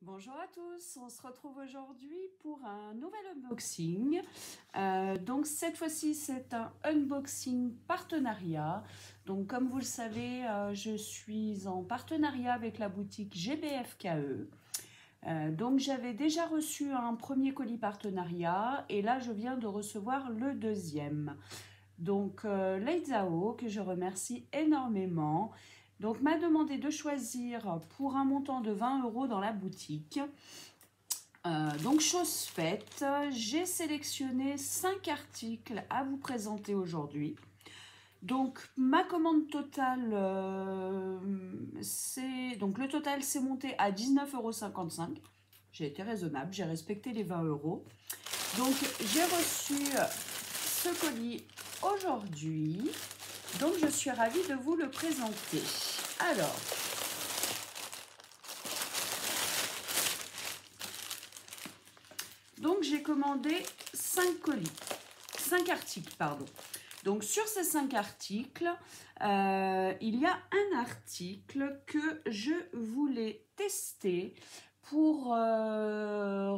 Bonjour à tous, on se retrouve aujourd'hui pour un nouvel unboxing. Donc cette fois-ci c'est un unboxing partenariat. Donc comme vous le savez, je suis en partenariat avec la boutique GBFKE. Donc j'avais déjà reçu un premier colis partenariat et là je viens de recevoir le deuxième. Donc Leizao, que je remercie énormément, donc m'a demandé de choisir pour un montant de 20 € dans la boutique. Donc chose faite, j'ai sélectionné 5 articles à vous présenter aujourd'hui. Donc ma commande totale, donc le total s'est monté à 19,55 €. J'ai été raisonnable, j'ai respecté les 20 €. Donc j'ai reçu ce colis aujourd'hui, donc je suis ravie de vous le présenter. Alors, donc j'ai commandé 5 articles, pardon. Donc sur ces 5 articles, il y a un article que je voulais tester pour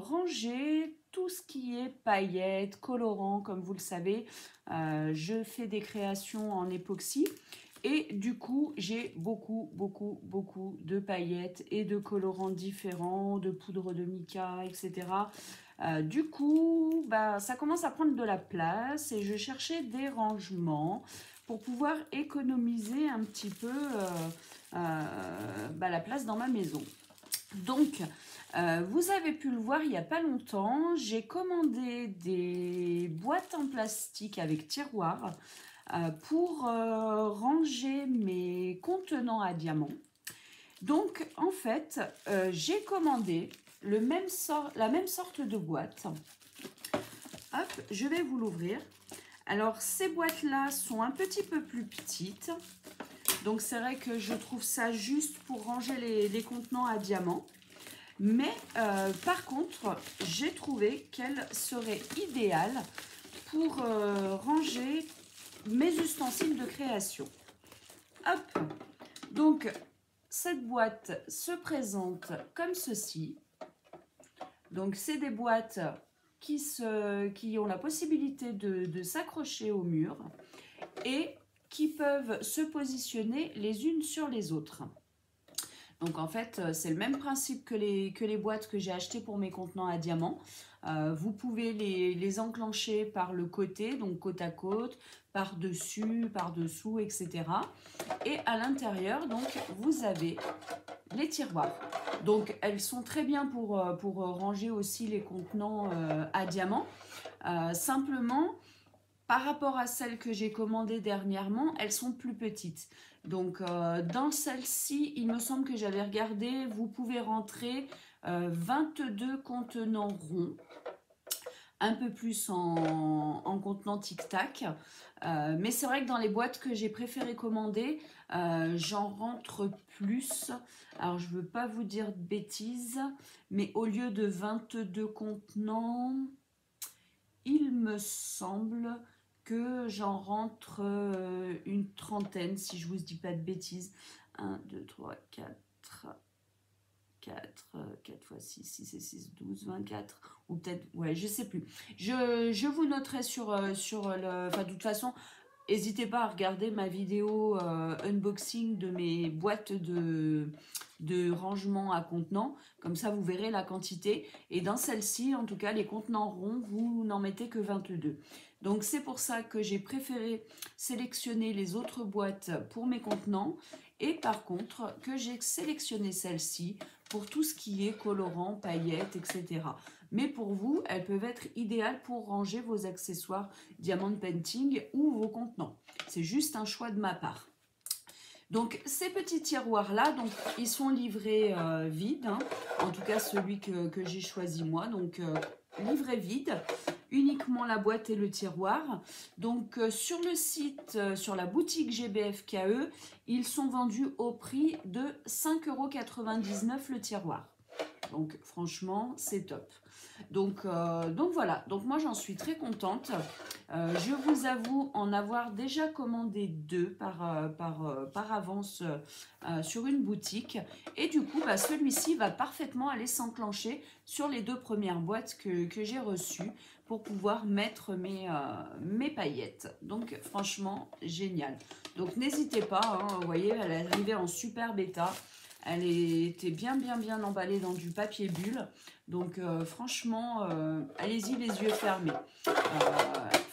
ranger tout ce qui est paillettes, colorants, comme vous le savez. Je fais des créations en époxy et du coup j'ai beaucoup de paillettes et de colorants différents, de poudre de mica, etc. Du coup, ça commence à prendre de la place et je cherchais des rangements pour pouvoir économiser un petit peu la place dans ma maison. Donc, vous avez pu le voir il n'y a pas longtemps, j'ai commandé des boîtes en plastique avec tiroir pour ranger mes contenants à diamants. Donc, en fait, j'ai commandé la même sorte de boîte. Hop, je vais vous l'ouvrir. Alors, ces boîtes-là sont un petit peu plus petites. Donc, c'est vrai que je trouve ça juste pour ranger les contenants à diamants. Mais, par contre, j'ai trouvé qu'elle serait idéale pour ranger mes ustensiles de création. Hop, donc cette boîte se présente comme ceci. Donc c'est des boîtes qui ont la possibilité de s'accrocher au mur et qui peuvent se positionner les unes sur les autres. Donc en fait, c'est le même principe que les boîtes que j'ai achetées pour mes contenants à diamants. Vous pouvez les enclencher par le côté, donc côte à côte, par-dessus, par-dessous, etc. Et à l'intérieur, donc, vous avez les tiroirs. Donc elles sont très bien pour ranger aussi les contenants à diamants. Simplement, par rapport à celles que j'ai commandées dernièrement, elles sont plus petites. Donc dans celle-ci, il me semble que j'avais regardé, vous pouvez rentrer 22 contenants ronds, un peu plus en contenant tic-tac. Mais c'est vrai que dans les boîtes que j'ai préféré commander, j'en rentre plus. Alors je ne veux pas vous dire de bêtises, mais au lieu de 22 contenants, il me semble que j'en rentre une trentaine, si je ne vous dis pas de bêtises. 1, 2, 3, 4, 4 fois 6, 6 et 6, 12, 24, ou peut-être, ouais, je sais plus. Je vous noterai sur le... Enfin, de toute façon, n'hésitez pas à regarder ma vidéo unboxing de mes boîtes de rangement à contenants. Comme ça, vous verrez la quantité. Et dans celle-ci, en tout cas, les contenants ronds, vous n'en mettez que 22. Donc, c'est pour ça que j'ai préféré sélectionner les autres boîtes pour mes contenants. Et par contre, que j'ai sélectionné celle-ci pour tout ce qui est colorant, paillettes, etc. Mais pour vous, elles peuvent être idéales pour ranger vos accessoires diamond painting ou vos contenants. C'est juste un choix de ma part. Donc ces petits tiroirs là, donc ils sont livrés vides, hein. En tout cas celui que j'ai choisi moi, donc livré vide, uniquement la boîte et le tiroir. Donc sur le site, sur la boutique GBFKE, ils sont vendus au prix de 5,99 € le tiroir. Donc franchement c'est top. Donc voilà, donc moi j'en suis très contente. Je vous avoue en avoir déjà commandé 2 par avance sur une boutique. Et du coup, bah, celui-ci va parfaitement aller s'enclencher sur les 2 premières boîtes que j'ai reçues pour pouvoir mettre mes paillettes. Donc franchement, génial. Donc n'hésitez pas, hein, vous voyez, elle est arrivée en super bêta. Elle était bien emballée dans du papier bulle. Donc franchement, allez-y les yeux fermés.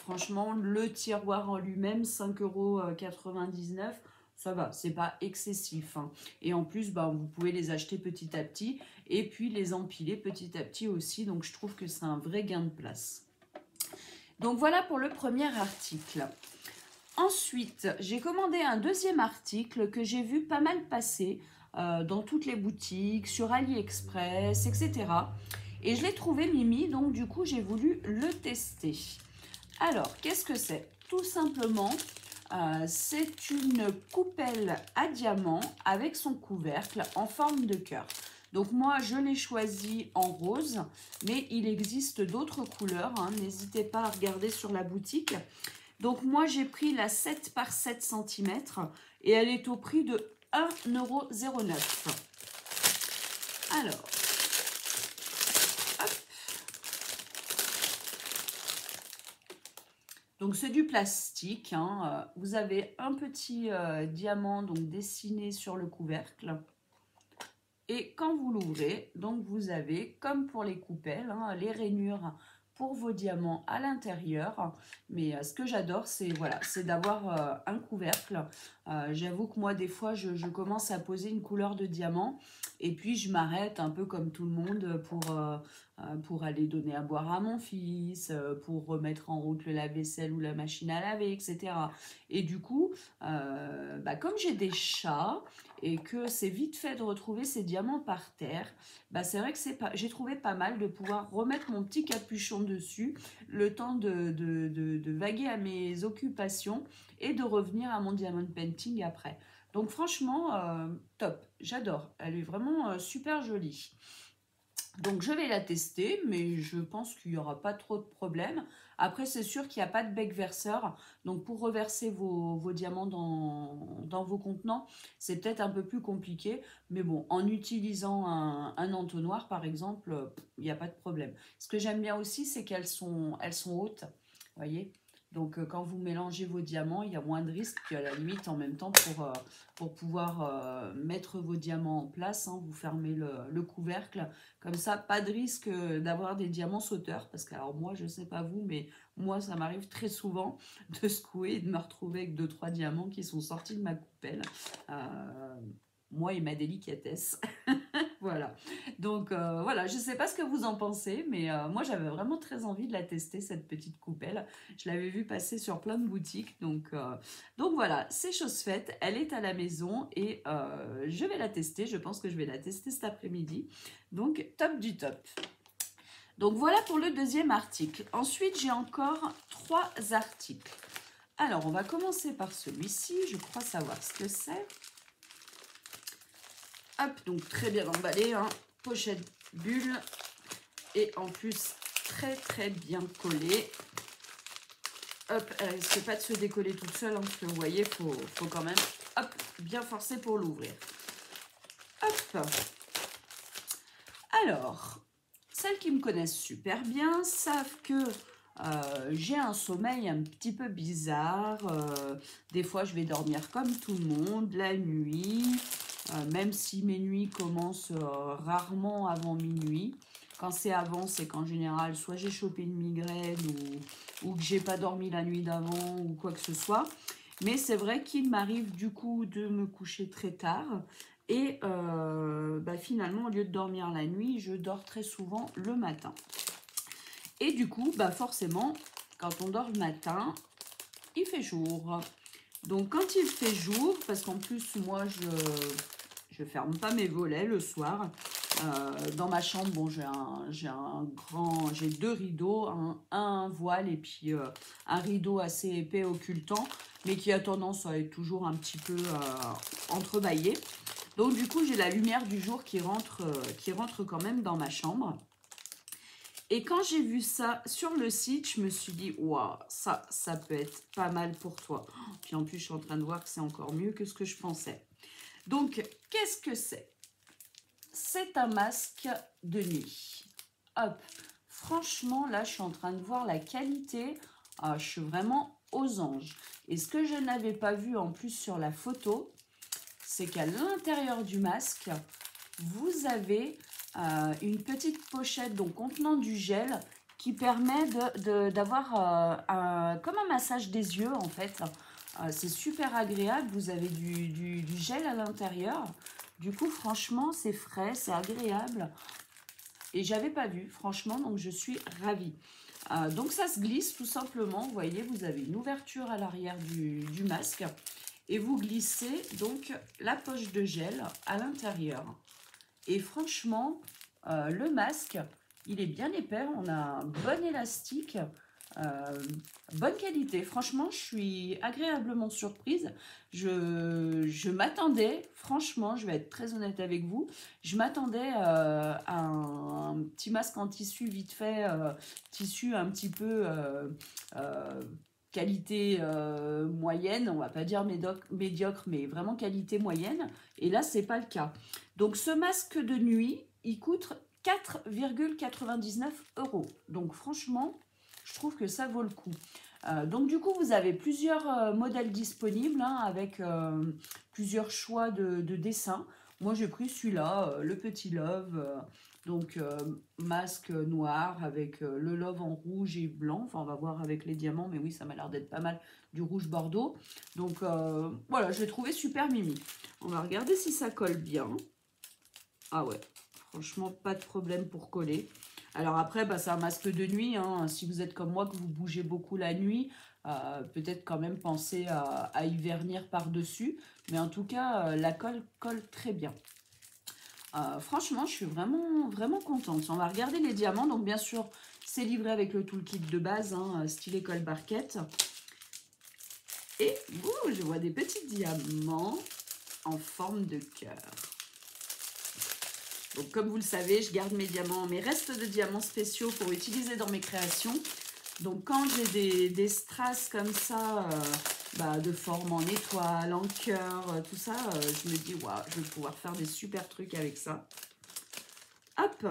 Franchement, le tiroir en lui-même, 5,99 €, ça va, c'est pas excessif. Hein. Et en plus, bah, vous pouvez les acheter petit à petit et puis les empiler petit à petit aussi. Donc je trouve que c'est un vrai gain de place. Donc voilà pour le premier article. Ensuite, j'ai commandé un deuxième article que j'ai vu pas mal passer dans toutes les boutiques, sur AliExpress, etc. Et je l'ai trouvé Mimi, donc du coup, j'ai voulu le tester. Alors, qu'est-ce que c'est? Tout simplement, c'est une coupelle à diamant avec son couvercle en forme de cœur. Donc moi, je l'ai choisi en rose, mais il existe d'autres couleurs. Hein, n'hésitez pas à regarder sur la boutique. Donc moi, j'ai pris la 7 par 7 cm et elle est au prix de 1,09 €. Alors, hop. Donc c'est du plastique. Hein. Vous avez un petit diamant donc dessiné sur le couvercle. Et quand vous l'ouvrez, donc vous avez, comme pour les coupelles, hein, les rainures pour vos diamants à l'intérieur. Mais ce que j'adore, c'est voilà, c'est d'avoir un couvercle. J'avoue que moi, des fois, je commence à poser une couleur de diamant et puis je m'arrête un peu comme tout le monde pour aller donner à boire à mon fils, pour remettre en route le lave-vaisselle ou la machine à laver, etc. Et du coup, bah, comme j'ai des chats et que c'est vite fait de retrouver ces diamants par terre, bah, c'est vrai que j'ai trouvé pas mal de pouvoir remettre mon petit capuchon dessus, le temps de vaguer à mes occupations et de revenir à mon diamond painting après. Donc franchement, top, j'adore, elle est vraiment super jolie. Donc je vais la tester, mais je pense qu'il n'y aura pas trop de problèmes. Après, c'est sûr qu'il n'y a pas de bec verseur. Donc pour reverser vos diamants dans vos contenants, c'est peut-être un peu plus compliqué. Mais bon, en utilisant un entonnoir, par exemple, il n'y a pas de problème. Ce que j'aime bien aussi, c'est qu'elles sont hautes. Vous voyez ? Donc quand vous mélangez vos diamants, il y a moins de risques. Puis à la limite, en même temps, pour pouvoir mettre vos diamants en place, hein, vous fermez le couvercle. Comme ça, pas de risque d'avoir des diamants sauteurs. Parce que alors moi, je ne sais pas vous, mais moi, ça m'arrive très souvent de secouer et de me retrouver avec 2-3 diamants qui sont sortis de ma coupelle. Moi et ma délicatesse. Voilà. Donc voilà, je ne sais pas ce que vous en pensez, mais moi j'avais vraiment très envie de la tester, cette petite coupelle. Je l'avais vue passer sur plein de boutiques, donc voilà, c'est chose faite, elle est à la maison et je vais la tester, je pense que je vais la tester cet après-midi. Donc top du top. Donc voilà pour le deuxième article. Ensuite, j'ai encore 3 articles. Alors, on va commencer par celui-ci, je crois savoir ce que c'est. Hop, donc très bien emballé, hein, pochette bulle et en plus très bien collé. Hop, elle risque pas de se décoller toute seule, hein, parce que vous voyez, faut quand même hop, bien forcer pour l'ouvrir. Hop. Alors, celles qui me connaissent super bien savent que j'ai un sommeil un petit peu bizarre. Des fois, je vais dormir comme tout le monde la nuit. Même si mes nuits commencent rarement avant minuit. Quand c'est avant, c'est qu'en général, soit j'ai chopé une migraine ou que j'ai pas dormi la nuit d'avant ou quoi que ce soit. Mais c'est vrai qu'il m'arrive du coup de me coucher très tard. Et bah, finalement, au lieu de dormir la nuit, je dors très souvent le matin. Et du coup, bah, forcément, quand on dort le matin, il fait jour. Donc quand il fait jour, parce qu'en plus moi je ferme pas mes volets le soir. Dans ma chambre, bon, j'ai 2 rideaux, un voile et puis un rideau assez épais occultant, mais qui a tendance à être toujours un petit peu entrebâillé. Donc du coup, j'ai la lumière du jour qui rentre quand même dans ma chambre. Et quand j'ai vu ça sur le site, je me suis dit, waouh, ça peut être pas mal pour toi. Puis en plus, je suis en train de voir que c'est encore mieux que ce que je pensais. Donc, qu'est-ce que c'est? C'est un masque de nuit. Hop, franchement, là, je suis en train de voir la qualité. Ah, je suis vraiment aux anges. Et ce que je n'avais pas vu en plus sur la photo, c'est qu'à l'intérieur du masque, vous avez une petite pochette donc contenant du gel qui permet d'avoir comme un massage des yeux en fait. C'est super agréable, vous avez du gel à l'intérieur. Du coup, franchement, c'est frais, c'est agréable. Et j'avais pas vu, franchement, donc je suis ravie. Donc ça se glisse tout simplement, vous voyez, vous avez une ouverture à l'arrière du masque. Et vous glissez donc la poche de gel à l'intérieur. Et franchement, le masque, il est bien épais. On a un bon élastique, bonne qualité. Franchement, je suis agréablement surprise. Je m'attendais, franchement, je vais être très honnête avec vous, je m'attendais à un petit masque en tissu vite fait, tissu un petit peu... qualité moyenne, on va pas dire médiocre, mais vraiment qualité moyenne. Et là, c'est pas le cas. Donc, ce masque de nuit, il coûte 4,99 €. Donc, franchement, je trouve que ça vaut le coup. Donc, du coup, vous avez plusieurs modèles disponibles hein, avec plusieurs choix de dessins. Moi, j'ai pris celui-là, le petit love. Donc, masque noir avec le love en rouge et blanc. Enfin, on va voir avec les diamants, mais oui, ça m'a l'air d'être pas mal du rouge bordeaux. Donc, voilà, je l'ai trouvé super mimi. On va regarder si ça colle bien. Ah ouais, franchement, pas de problème pour coller. Alors après, bah, c'est un masque de nuit. Hein. Si vous êtes comme moi, que vous bougez beaucoup la nuit, peut-être quand même penser à y vernir par-dessus. Mais en tout cas, la colle colle très bien. Franchement, je suis vraiment contente. On va regarder les diamants. Donc, bien sûr, c'est livré avec le toolkit de base, hein, style école barquette. Et, je vois des petits diamants en forme de cœur. Donc, comme vous le savez, je garde mes diamants, mes restes de diamants spéciaux pour utiliser dans mes créations. Donc, quand j'ai des strass comme ça, de forme en étoile, en cœur, tout ça, je me dis, waouh, je vais pouvoir faire des super trucs avec ça. Hop.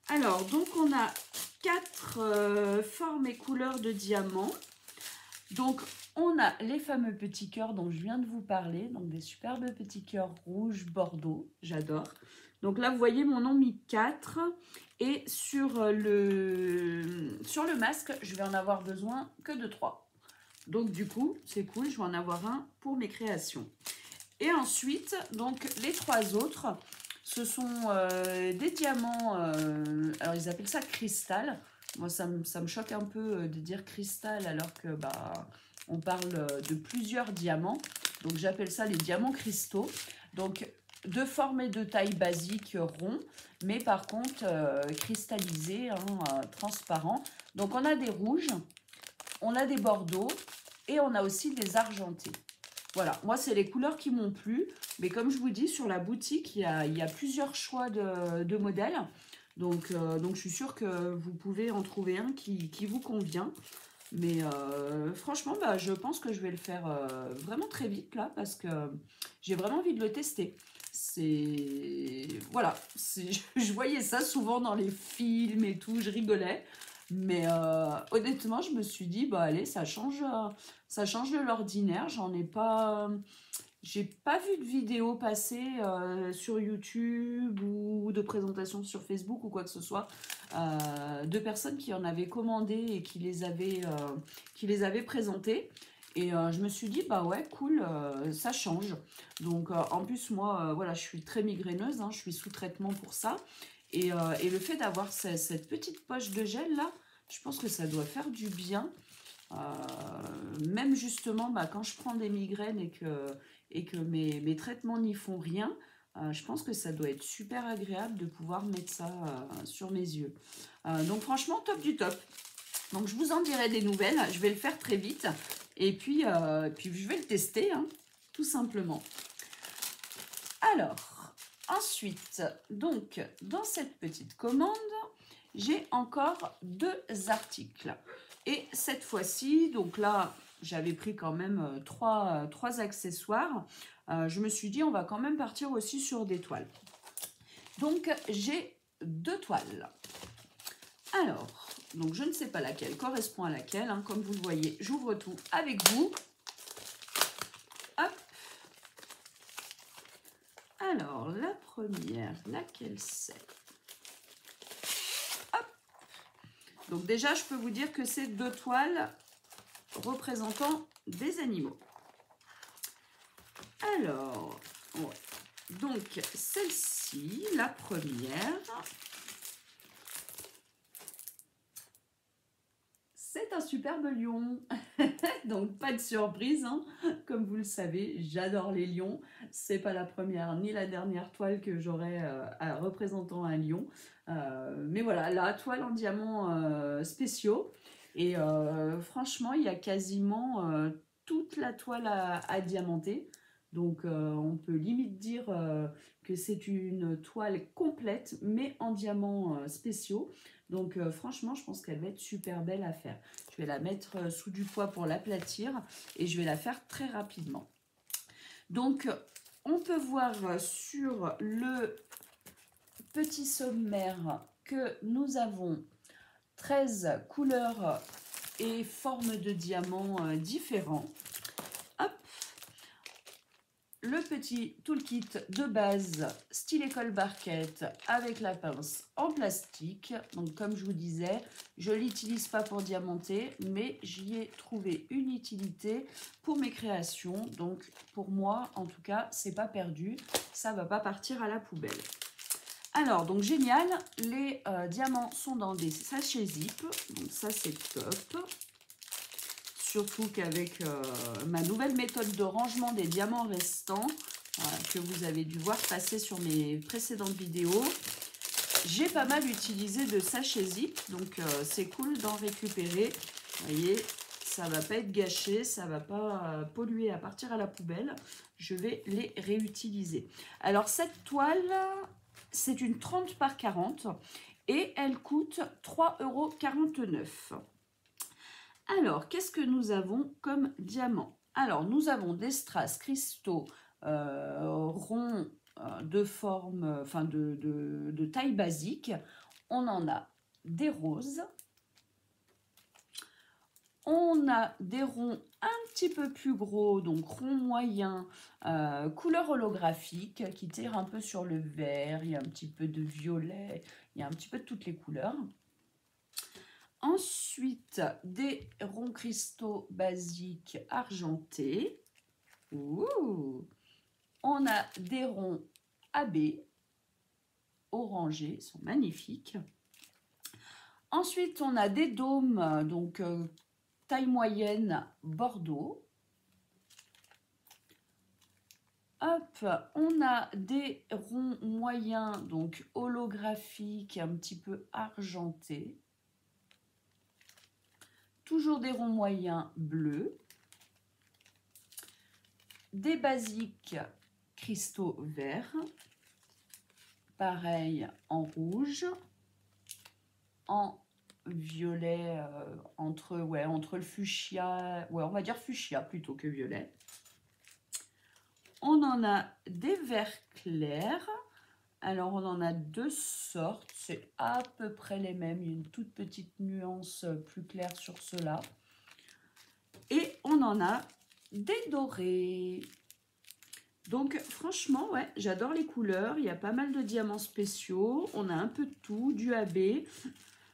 Alors, donc, on a 4 formes et couleurs de diamants. Donc, on a les fameux petits cœurs dont je viens de vous parler. Donc, des superbes petits cœurs rouges, bordeaux. J'adore. Donc là, vous voyez mon nom mis 4. Et sur le masque, je vais en avoir besoin que de 3. Donc du coup, c'est cool, je vais en avoir un pour mes créations. Et ensuite, donc les 3 autres, ce sont des diamants, alors ils appellent ça cristal. Moi, ça me choque un peu de dire cristal alors que on parle de plusieurs diamants. Donc j'appelle ça les diamants cristaux. Donc de forme et de taille basique rond, mais par contre cristallisé, hein, transparent. Donc on a des rouges, on a des bordeaux et on a aussi des argentés. Voilà, moi c'est les couleurs qui m'ont plu, mais comme je vous dis, sur la boutique, il y a plusieurs choix de modèles. Donc je suis sûre que vous pouvez en trouver un qui vous convient. Mais franchement, je pense que je vais le faire vraiment très vite là, parce que j'ai vraiment envie de le tester. Voilà, je voyais ça souvent dans les films et tout, je rigolais. Mais honnêtement, je me suis dit, allez, ça change de l'ordinaire. J'ai pas vu de vidéo passer sur YouTube ou de présentation sur Facebook ou quoi que ce soit de personnes qui en avaient commandé et qui les avaient présentées. Et je me suis dit, ouais, cool, ça change. Donc, en plus, moi, voilà, je suis très migraineuse, hein, je suis sous traitement pour ça. Et le fait d'avoir cette petite poche de gel, là, je pense que ça doit faire du bien. Même justement, quand je prends des migraines et que mes traitements n'y font rien, je pense que ça doit être super agréable de pouvoir mettre ça sur mes yeux. Donc, franchement, top du top. Donc, je vous en dirai des nouvelles. Je vais le faire très vite. Et puis je vais le tester, hein, tout simplement. Alors, ensuite, donc, dans cette petite commande, j'ai encore 2 articles. Et cette fois-ci, donc là, j'avais pris quand même 3 accessoires. Je me suis dit, on va quand même partir aussi sur des toiles. Donc, j'ai 2 toiles. Alors, donc je ne sais pas laquelle correspond à laquelle. Hein, comme vous le voyez, j'ouvre tout avec vous. Hop. Alors, la première, laquelle c'est? Hop. Donc déjà, je peux vous dire que c'est 2 toiles représentant des animaux. Alors, ouais. Donc celle-ci, la première, c'est un superbe lion. Donc pas de surprise, hein. Comme vous le savez, j'adore les lions. C'est pas la première ni la dernière toile que j'aurai représentant un lion. Mais voilà, la toile en diamants spéciaux. Et franchement, il y a quasiment toute la toile à diamanter. Donc on peut limite dire que c'est une toile complète, mais en diamants spéciaux. Donc franchement, je pense qu'elle va être super belle à faire. Je vais la mettre sous du poids pour l'aplatir et je vais la faire très rapidement. Donc, on peut voir sur le petit sommaire que nous avons 13 couleurs et formes de diamants différents. Hop, le petit toolkit de base style école barquette avec la pince en plastique. Donc comme je vous disais, je ne l'utilise pas pour diamanter, mais j'y ai trouvé une utilité pour mes créations. Donc pour moi, en tout cas, c'est pas perdu. Ça va pas partir à la poubelle. Alors, donc génial, les diamants sont dans des sachets zip. Donc ça, c'est top. Surtout qu'avec ma nouvelle méthode de rangement des diamants restants, que vous avez dû voir passer sur mes précédentes vidéos, j'ai pas mal utilisé de sachets zip, donc c'est cool d'en récupérer. Vous voyez, ça va pas être gâché, ça va pas polluer à partir à la poubelle. Je vais les réutiliser. Alors cette toile, c'est une 30 par 40 et elle coûte 3,49 €. Alors, qu'est-ce que nous avons comme diamant? Alors, nous avons des strass cristaux ronds de forme, enfin de taille basique. On en a des roses. On a des ronds un petit peu plus gros, donc ronds moyens, couleur holographique, qui tire un peu sur le vert. Il y a un petit peu de violet, il y a un petit peu de toutes les couleurs. Ensuite, des ronds cristaux basiques argentés. Ouh. On a des ronds AB orangés, ils sont magnifiques. Ensuite, on a des dômes, donc taille moyenne bordeaux. Hop, on a des ronds moyens, donc holographiques, un petit peu argentés. Toujours des ronds moyens bleus. Des basiques cristaux verts. Pareil en rouge. En violet, entre le fuchsia, on va dire fuchsia plutôt que violet. On en a des verts clairs. Alors, on en a 2 sortes, c'est à peu près les mêmes. Il y a une toute petite nuance plus claire sur ceux-là. Et on en a des dorés. Donc, franchement, ouais, j'adore les couleurs. Il y a pas mal de diamants spéciaux. On a un peu de tout, du AB.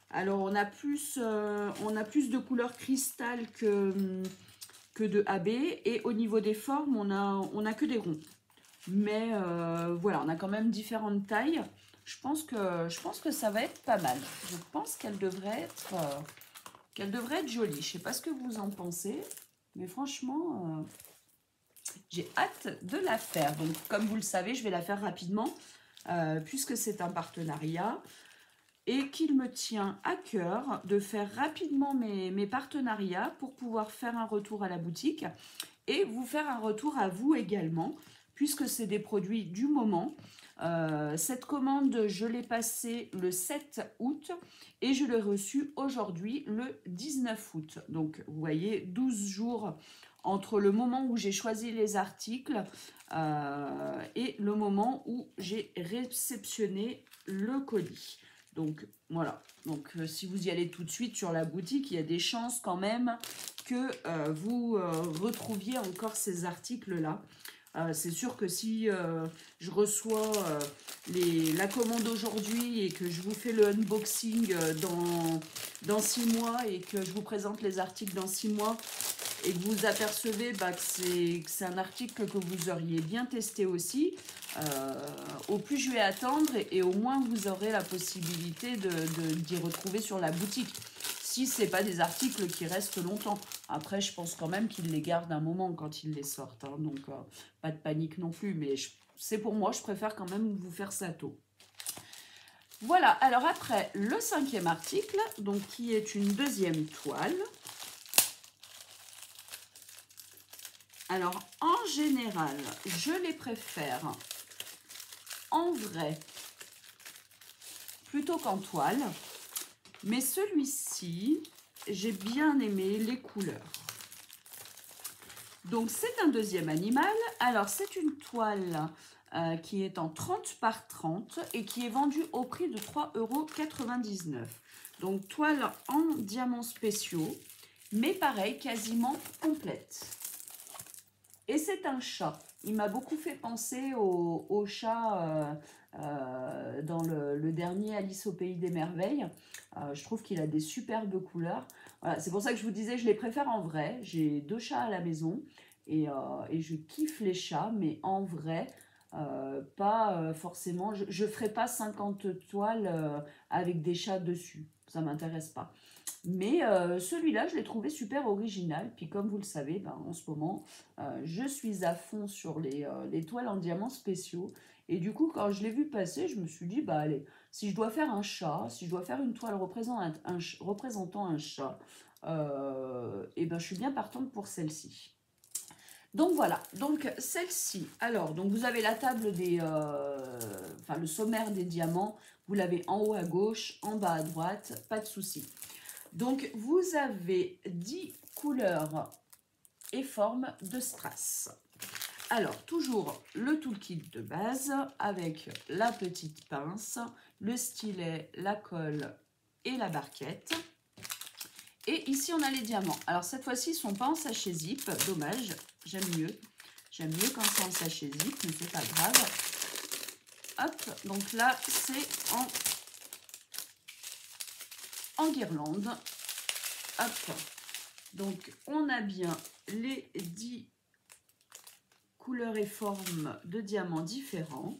Alors, on a plus de couleurs cristal que de AB. Et au niveau des formes, on a que des ronds. Mais voilà, on a quand même différentes tailles. Je pense que ça va être pas mal. Je pense qu'elle devrait être jolie. Je ne sais pas ce que vous en pensez, mais franchement, j'ai hâte de la faire. Donc, comme vous le savez, je vais la faire rapidement, puisque c'est un partenariat et qu'il me tient à cœur de faire rapidement mes partenariats pour pouvoir faire un retour à la boutique et vous faire un retour à vous également. puisque c'est des produits du moment. Cette commande, je l'ai passée le 7 août et je l'ai reçue aujourd'hui le 19 août. Donc, vous voyez, 12 jours entre le moment où j'ai choisi les articles et le moment où j'ai réceptionné le colis. Donc, voilà. Donc, si vous y allez tout de suite sur la boutique, il y a des chances quand même que vous retrouviez encore ces articles-là. C'est sûr que si je reçois la commande aujourd'hui et que je vous fais le unboxing dans 6 mois et que je vous présente les articles dans 6 mois et que vous apercevez que c'est un article que vous auriez bien testé aussi, au plus je vais attendre et au moins vous aurez la possibilité d'y retrouver sur la boutique. Si ce n'est pas des articles qui restent longtemps. Après, je pense quand même qu'ils les gardent un moment quand ils les sortent. Hein, donc, pas de panique non plus. Mais c'est pour moi, je préfère quand même vous faire ça tôt. Voilà. Alors après, le 5e article, donc qui est une deuxième toile. Alors, en général, je les préfère en vrai plutôt qu'en toile. Mais celui-ci, j'ai bien aimé les couleurs. Donc, c'est un deuxième animal. Alors, c'est une toile qui est en 30 par 30 et qui est vendue au prix de 3,99 €. Donc, toile en diamants spéciaux, mais pareil, quasiment complète. Et c'est un chat. Il m'a beaucoup fait penser au chat dans le dernier Alice au Pays des Merveilles. Je trouve qu'il a des superbes couleurs. Voilà, c'est pour ça que je vous disais, je les préfère en vrai. J'ai 2 chats à la maison et je kiffe les chats, mais en vrai, pas forcément. Je ne ferai pas 50 toiles avec des chats dessus. Ça ne m'intéresse pas. Mais celui-là, je l'ai trouvé super original. Puis comme vous le savez, en ce moment, je suis à fond sur les toiles en diamants spéciaux. Et du coup, quand je l'ai vu passer, je me suis dit, allez, si je dois faire un chat, si je dois faire une toile représentant un chat, et je suis bien partante pour celle-ci. Donc voilà, donc celle-ci, alors donc vous avez la table le sommaire des diamants, vous l'avez en haut à gauche, en bas à droite, pas de souci. Donc vous avez 10 couleurs et formes de strass. Alors toujours le toolkit de base avec la petite pince, le stylet, la colle et la barquette. Et ici, on a les diamants. Alors, cette fois-ci, ils ne sont pas en sachet zip. Dommage, j'aime mieux. J'aime mieux quand c'est en sachet zip, mais c'est pas grave. Hop, donc là, c'est en guirlande. Hop, donc on a bien les 10 couleurs et formes de diamants différents.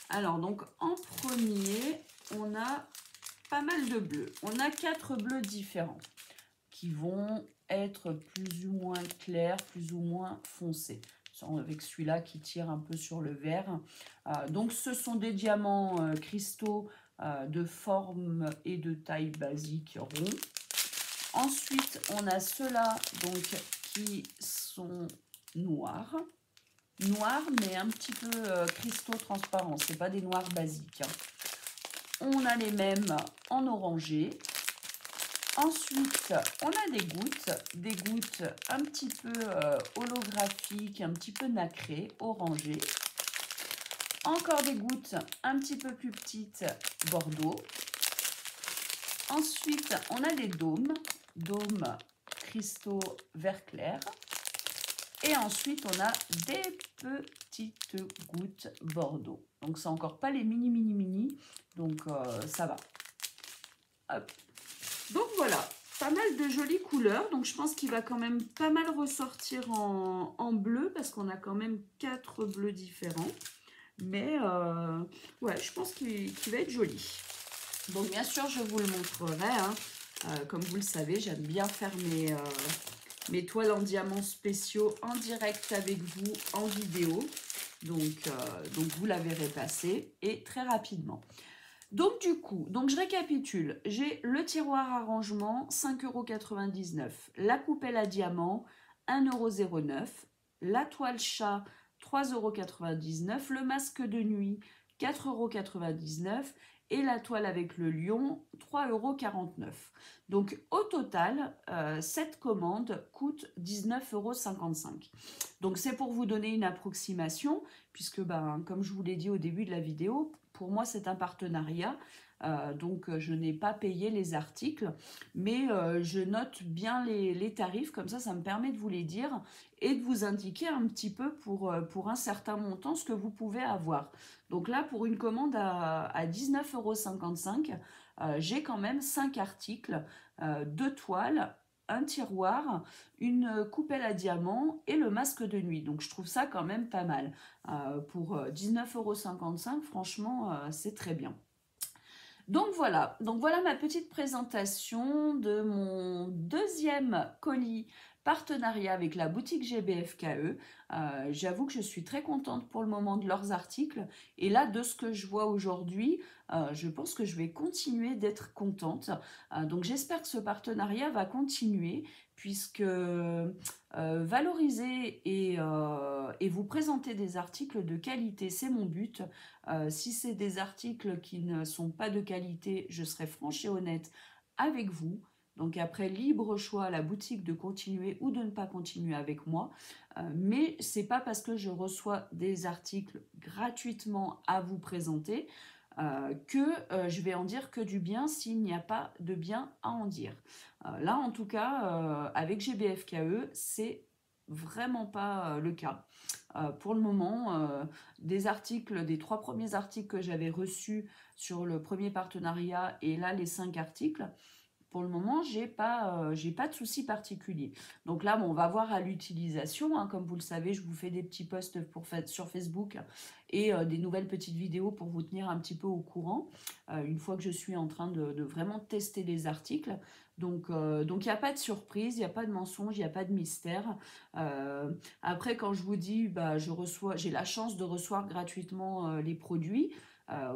Alors, donc, en premier, on a pas mal de bleus. On a 4 bleus différents qui vont être plus ou moins clairs, plus ou moins foncés. Avec celui-là qui tire un peu sur le vert. Donc, ce sont des diamants cristaux de forme et de taille basique rond. Ensuite, on a ceux-là qui sont noirs. Noirs, mais un petit peu cristaux transparents. Ce n'est pas des noirs basiques. On a les mêmes en orangé. Ensuite, on a des gouttes un petit peu holographiques, un petit peu nacrées, orangées. Encore des gouttes un petit peu plus petites, bordeaux. Ensuite, on a des dômes cristaux vert clair. Et ensuite, on a des petites gouttes bordeaux. Donc, c'est encore pas les mini. Donc, ça va. Hop. Donc voilà, pas mal de jolies couleurs. Donc je pense qu'il va quand même pas mal ressortir en bleu parce qu'on a quand même 4 bleus différents. Mais ouais, je pense qu'il va être joli. Donc bien sûr, je vous le montrerai. Hein. Comme vous le savez, j'aime bien faire mes toiles en diamants spéciaux en direct avec vous en vidéo. Donc vous la verrez passer et très rapidement. Donc du coup, je récapitule, j'ai le tiroir à rangement, 5,99 €, la coupelle à diamant, 1,09 €, la toile chat, 3,99 €, le masque de nuit 4,99 € et la toile avec le lion 3,49 €. Donc au total, cette commande coûte 19,55 €. Donc c'est pour vous donner une approximation, puisque comme je vous l'ai dit au début de la vidéo, pour moi c'est un partenariat. Donc je n'ai pas payé les articles, mais je note bien les tarifs, comme ça me permet de vous les dire et de vous indiquer un petit peu pour un certain montant ce que vous pouvez avoir. Donc là, pour une commande à 19,55 €, j'ai quand même 5 articles, 2 toiles, un tiroir, une coupelle à diamants et le masque de nuit. Donc je trouve ça quand même pas mal. Pour 19,55 €, franchement, c'est très bien. Donc voilà ma petite présentation de mon deuxième colis partenariat avec la boutique GBFKE. J'avoue que je suis très contente pour le moment de leurs articles et là de ce que je vois aujourd'hui, je pense que je vais continuer d'être contente. Donc j'espère que ce partenariat va continuer puisque valoriser et vous présenter des articles de qualité, c'est mon but. Si c'est des articles qui ne sont pas de qualité, je serai franche et honnête avec vous. Donc après, libre choix à la boutique de continuer ou de ne pas continuer avec moi. Mais c'est pas parce que je reçois des articles gratuitement à vous présenter que je vais en dire que du bien s'il n'y a pas de bien à en dire. Là, en tout cas, avec GBFKE, c'est vraiment pas le cas. Pour le moment, des articles, des 3 premiers articles que j'avais reçus sur le premier partenariat et là les 5 articles, pour le moment, j'ai pas de souci particulier. Donc là, on va voir à l'utilisation. Hein, comme vous le savez, je vous fais des petits posts sur Facebook et des nouvelles petites vidéos pour vous tenir un petit peu au courant, une fois que je suis en train de vraiment tester les articles. Donc il n'y a pas de surprise, il n'y a pas de mensonge, il n'y a pas de mystère. Après, quand je vous dis, j'ai la chance de recevoir gratuitement les produits,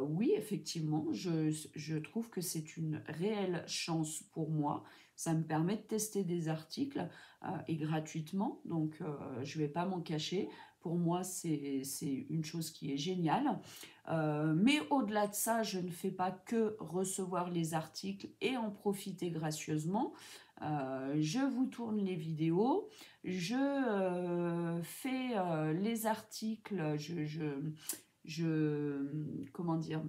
oui, effectivement, je trouve que c'est une réelle chance pour moi. Ça me permet de tester des articles et gratuitement, donc je ne vais pas m'en cacher. Pour moi, c'est une chose qui est géniale. Mais au-delà de ça, je ne fais pas que recevoir les articles et en profiter gracieusement. Je vous tourne les vidéos, je fais les articles, comment dire,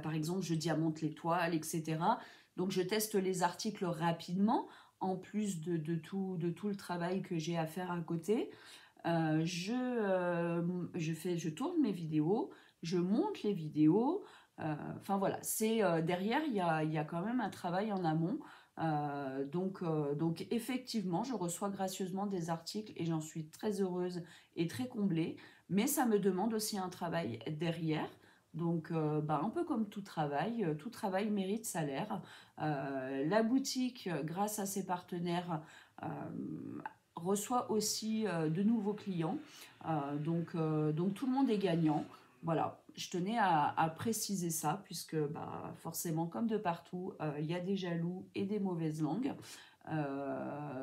par exemple, je diamante les toiles, etc. Donc, je teste les articles rapidement, en plus de tout le travail que j'ai à faire à côté. Je tourne mes vidéos, je monte les vidéos. Enfin voilà, derrière, il y a quand même un travail en amont. Donc effectivement, je reçois gracieusement des articles et j'en suis très heureuse et très comblée. Mais ça me demande aussi un travail derrière. Donc, un peu comme tout travail mérite salaire. La boutique, grâce à ses partenaires, reçoit aussi de nouveaux clients. Donc tout le monde est gagnant. Voilà, je tenais à préciser ça, puisque forcément, comme de partout, il y a des jaloux et des mauvaises langues.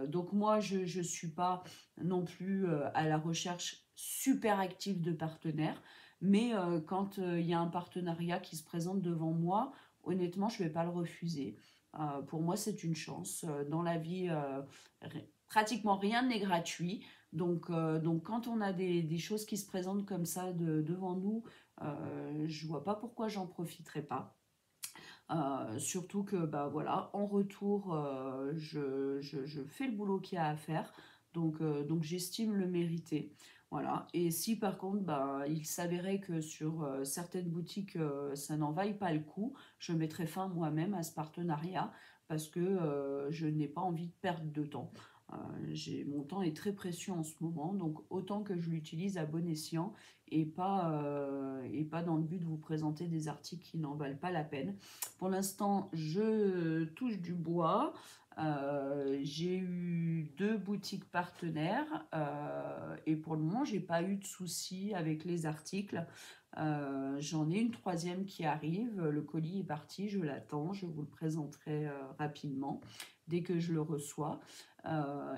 Donc moi, je ne suis pas non plus à la recherche super active de partenaires, mais quand il y a un partenariat qui se présente devant moi, honnêtement, je ne vais pas le refuser. Pour moi, c'est une chance. Dans la vie, pratiquement rien n'est gratuit. Donc quand on a des choses qui se présentent comme ça devant nous, je ne vois pas pourquoi j'en profiterai pas. Surtout que voilà, en retour, je fais le boulot qu'il y a à faire. Donc j'estime le mériter. Voilà. Et si par contre il s'avérait que sur certaines boutiques ça n'en vaille pas le coup, je mettrai fin moi-même à ce partenariat parce que je n'ai pas envie de perdre de temps. Mon temps est très précieux en ce moment, donc autant que je l'utilise à bon escient et pas dans le but de vous présenter des articles qui n'en valent pas la peine. Pour l'instant, je touche du bois. J'ai eu 2 boutiques partenaires et pour le moment, j'ai pas eu de soucis avec les articles. J'en ai une troisième qui arrive. Le colis est parti, je l'attends. Je vous le présenterai rapidement dès que je le reçois.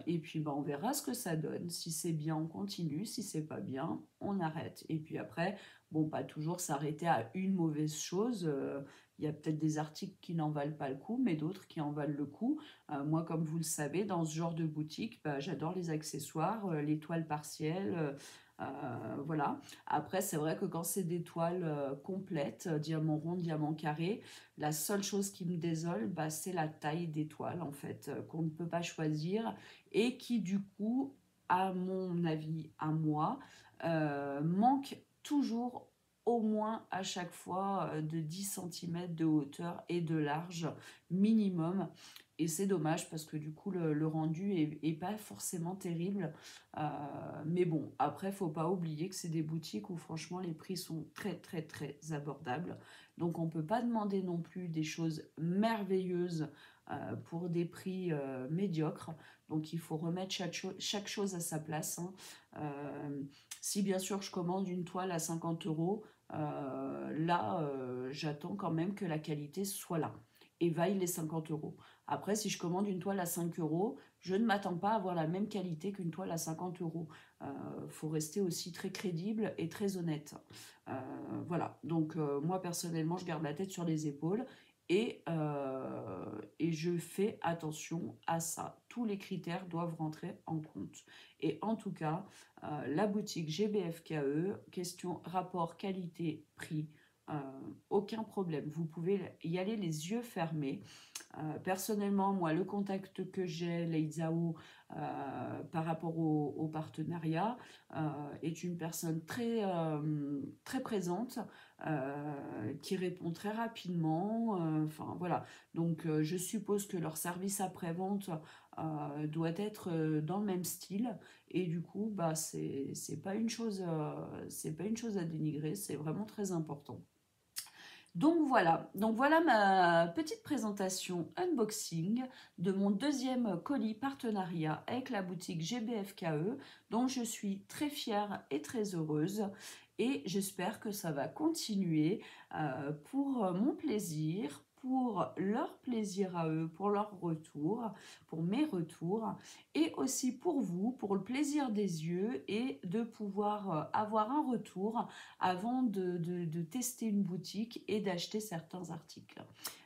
Et puis on verra ce que ça donne. Si c'est bien, on continue. Si c'est pas bien, on arrête. Et puis après, bon, pas toujours s'arrêter à une mauvaise chose. Il y a peut-être des articles qui n'en valent pas le coup, mais d'autres qui en valent le coup. Moi, comme vous le savez, dans ce genre de boutique, j'adore les accessoires, les toiles partielles. Voilà. Après, c'est vrai que quand c'est des toiles complètes, diamant rond, diamant carré, la seule chose qui me désole, c'est la taille des toiles, en fait, qu'on ne peut pas choisir et qui, du coup, à mon avis, à moi, manque toujours au moins à chaque fois de 10 cm de hauteur et de large minimum. Et c'est dommage parce que du coup le rendu est pas forcément terrible. Mais bon, après faut pas oublier que c'est des boutiques où franchement les prix sont très très très abordables. Donc on peut pas demander non plus des choses merveilleuses pour des prix médiocres. Donc il faut remettre chaque chose à sa place, hein. Si bien sûr je commande une toile à 50 euros, j'attends quand même que la qualité soit là et vaille les 50 euros. Après, si je commande une toile à 5 euros, je ne m'attends pas à avoir la même qualité qu'une toile à 50 euros. Faut rester aussi très crédible et très honnête. Voilà, donc moi personnellement, je garde la tête sur les épaules et je fais attention à ça. Tous les critères doivent rentrer en compte. Et en tout cas, la boutique GBFKE, question rapport qualité-prix, aucun problème. Vous pouvez y aller les yeux fermés. Personnellement, moi, le contact que j'ai, Leizao, par rapport au partenariat, est une personne très présente, qui répond très rapidement. Enfin, voilà. Donc, je suppose que leur service après-vente doit être dans le même style. Et du coup, c'est pas une chose, c'est pas une chose à dénigrer. C'est vraiment très important. Donc voilà ma petite présentation unboxing de mon deuxième colis partenariat avec la boutique GBFKE, dont je suis très fière et très heureuse. Et j'espère que ça va continuer pour mon plaisir, pour leur plaisir à eux, pour leur retour, pour mes retours, et aussi pour vous, pour le plaisir des yeux et de pouvoir avoir un retour avant de tester une boutique et d'acheter certains articles.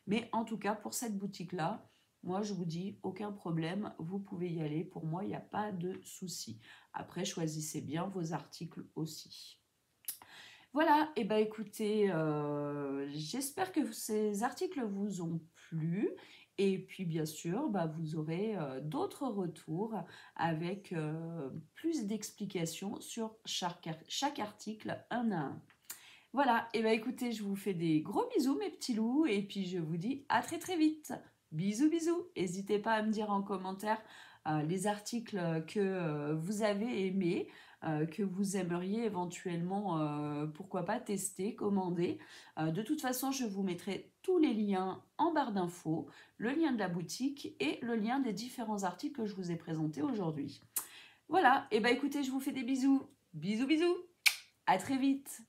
Mais en tout cas, pour cette boutique-là, moi, je vous dis, aucun problème, vous pouvez y aller. Pour moi, il n'y a pas de souci. Après, choisissez bien vos articles aussi. Voilà, et écoutez, j'espère que ces articles vous ont plu. Et puis bien sûr, vous aurez d'autres retours avec plus d'explications sur chaque article un à un. Voilà, et écoutez, je vous fais des gros bisous mes petits loups et puis je vous dis à très très vite. Bisous bisous. N'hésitez pas à me dire en commentaire les articles que vous avez aimés, que vous aimeriez éventuellement, pourquoi pas, tester, commander. De toute façon, je vous mettrai tous les liens en barre d'infos, le lien de la boutique et le lien des différents articles que je vous ai présentés aujourd'hui. Voilà, et écoutez, je vous fais des bisous. Bisous bisous. À très vite.